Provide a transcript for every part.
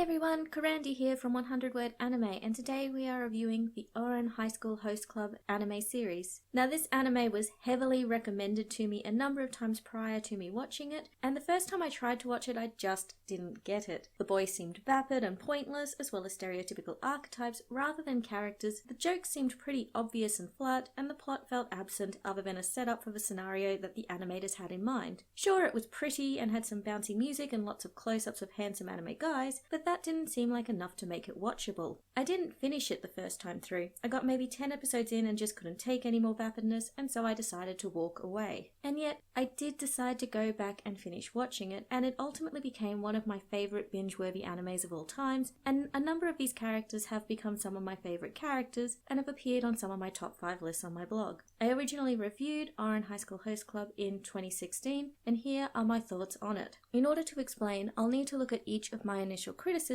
everyone, Karandi here from 100 Word Anime, and today we are reviewing the Ouran Highschool Host Club anime series. Now this anime was heavily recommended to me a number of times prior to me watching it, and the first time I tried to watch it I just didn't get it. The boys seemed vapid and pointless, as well as stereotypical archetypes rather than characters. The jokes seemed pretty obvious and flat, and the plot felt absent other than a setup for the scenario that the animators had in mind. Sure, it was pretty and had some bouncy music and lots of close-ups of handsome anime guys, but that didn't seem like enough to make it watchable. I didn't finish it the first time through. I got maybe 10 episodes in and just couldn't take any more vapidness, and so I decided to walk away. And yet, I did decide to go back and finish watching it, and it ultimately became one of my favourite binge-worthy animes of all times, and a number of these characters have become some of my favourite characters and have appeared on some of my top 5 lists on my blog. I originally reviewed Ouran Highschool Host Club in 2016, and here are my thoughts on it. In order to explain, I'll need to look at each of my initial criticisms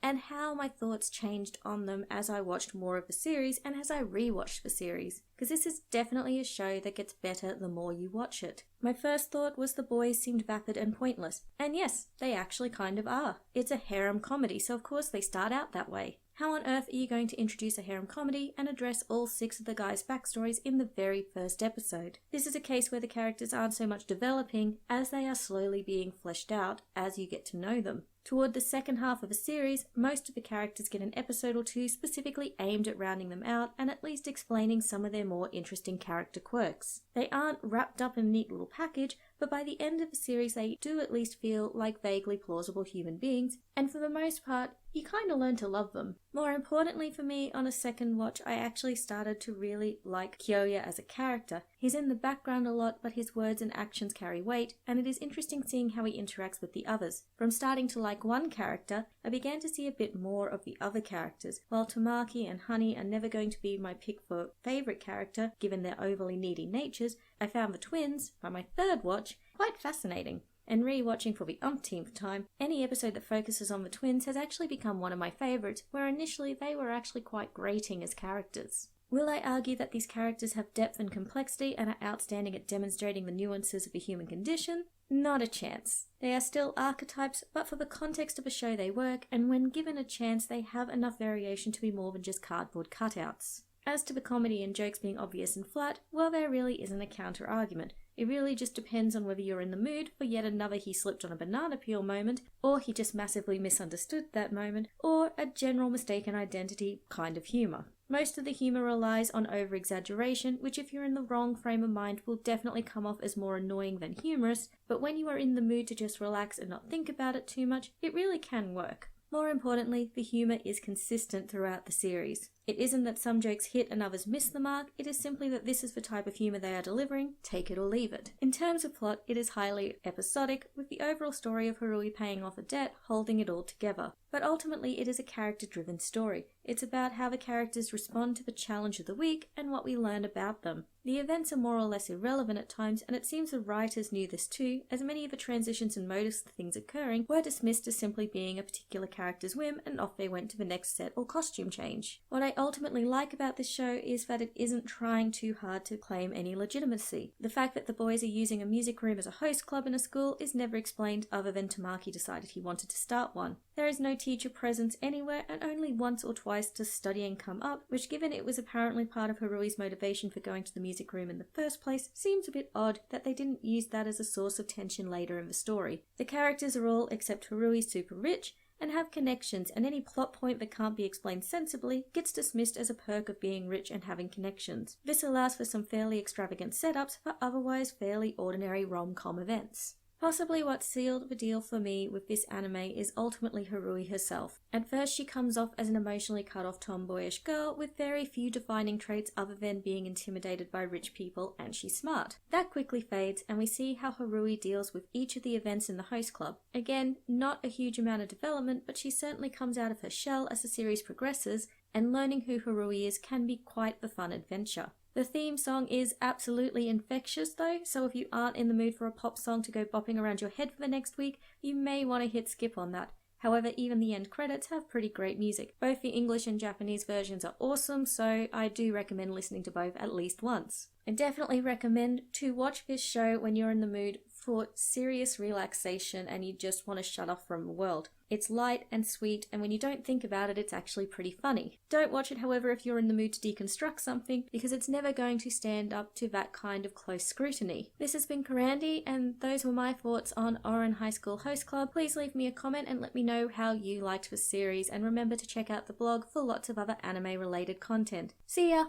and how my thoughts changed on them as I watched more of the series and as I rewatched the series, because this is definitely a show that gets better the more you watch it. My first thought was the boys seemed vapid and pointless, and yes, they actually kind of are. It's a harem comedy, so of course they start out that way. How on earth are you going to introduce a harem comedy and address all 6 of the guys' backstories in the very first episode? This is a case where the characters aren't so much developing as they are slowly being fleshed out as you get to know them. Toward the second half of a series, most of the characters get an episode or two specifically aimed at rounding them out and at least explaining some of their more interesting character quirks. They aren't wrapped up in a neat little package, but by the end of the series they do at least feel like vaguely plausible human beings, and for the most part, you kind of learn to love them. More importantly for me, on a second watch, I actually started to really like Kyoya as a character. He's in the background a lot, but his words and actions carry weight, and it is interesting seeing how he interacts with the others. From starting to like one character, I began to see a bit more of the other characters. While Tamaki and Honey are never going to be my pick for favourite character, given their overly needy natures, I found the twins, by my third watch, quite fascinating. And re-watching for the umpteenth time, any episode that focuses on the twins has actually become one of my favourites, where initially they were actually quite grating as characters. Will I argue that these characters have depth and complexity and are outstanding at demonstrating the nuances of the human condition? Not a chance. They are still archetypes, but for the context of a show they work, and when given a chance they have enough variation to be more than just cardboard cutouts. As to the comedy and jokes being obvious and flat, well, there really isn't a counter-argument. It really just depends on whether you're in the mood for yet another he slipped on a banana peel moment, or he just massively misunderstood that moment, or a general mistaken identity kind of humour. Most of the humour relies on over-exaggeration, which if you're in the wrong frame of mind will definitely come off as more annoying than humorous, but when you are in the mood to just relax and not think about it too much, it really can work. More importantly, the humour is consistent throughout the series. It isn't that some jokes hit and others miss the mark, it is simply that this is the type of humour they are delivering, take it or leave it. In terms of plot, it is highly episodic, with the overall story of Harui paying off a debt holding it all together. But ultimately it is a character-driven story. It's about how the characters respond to the challenge of the week and what we learn about them. The events are more or less irrelevant at times, and it seems the writers knew this too, as many of the transitions and motives to things occurring were dismissed as simply being a particular character's whim, and off they went to the next set or costume change. What I ultimately like about this show is that it isn't trying too hard to claim any legitimacy. The fact that the boys are using a music room as a host club in a school is never explained other than Tamaki decided he wanted to start one. There is no teacher presence anywhere, and only once or twice does studying come up, which given it was apparently part of Harui's motivation for going to the music room in the first place, seems a bit odd that they didn't use that as a source of tension later in the story. The characters are all, except Harui, super rich, and have connections, and any plot point that can't be explained sensibly gets dismissed as a perk of being rich and having connections. This allows for some fairly extravagant setups for otherwise fairly ordinary rom-com events. Possibly what sealed the deal for me with this anime is ultimately Harui herself. At first she comes off as an emotionally cut-off tomboyish girl with very few defining traits other than being intimidated by rich people, and she's smart. That quickly fades and we see how Harui deals with each of the events in the host club. Again, not a huge amount of development, but she certainly comes out of her shell as the series progresses, and learning who Harui is can be quite the fun adventure. The theme song is absolutely infectious though, so if you aren't in the mood for a pop song to go bopping around your head for the next week, you may want to hit skip on that. However, even the end credits have pretty great music. Both the English and Japanese versions are awesome, so I do recommend listening to both at least once. I definitely recommend to watch this show when you're in the mood for serious relaxation and you just want to shut off from the world. It's light and sweet, and when you don't think about it, it's actually pretty funny. Don't watch it, however, if you're in the mood to deconstruct something, because it's never going to stand up to that kind of close scrutiny. This has been Karandi, and those were my thoughts on Ouran Highschool Host Club. Please leave me a comment and let me know how you liked the series, and remember to check out the blog for lots of other anime-related content. See ya!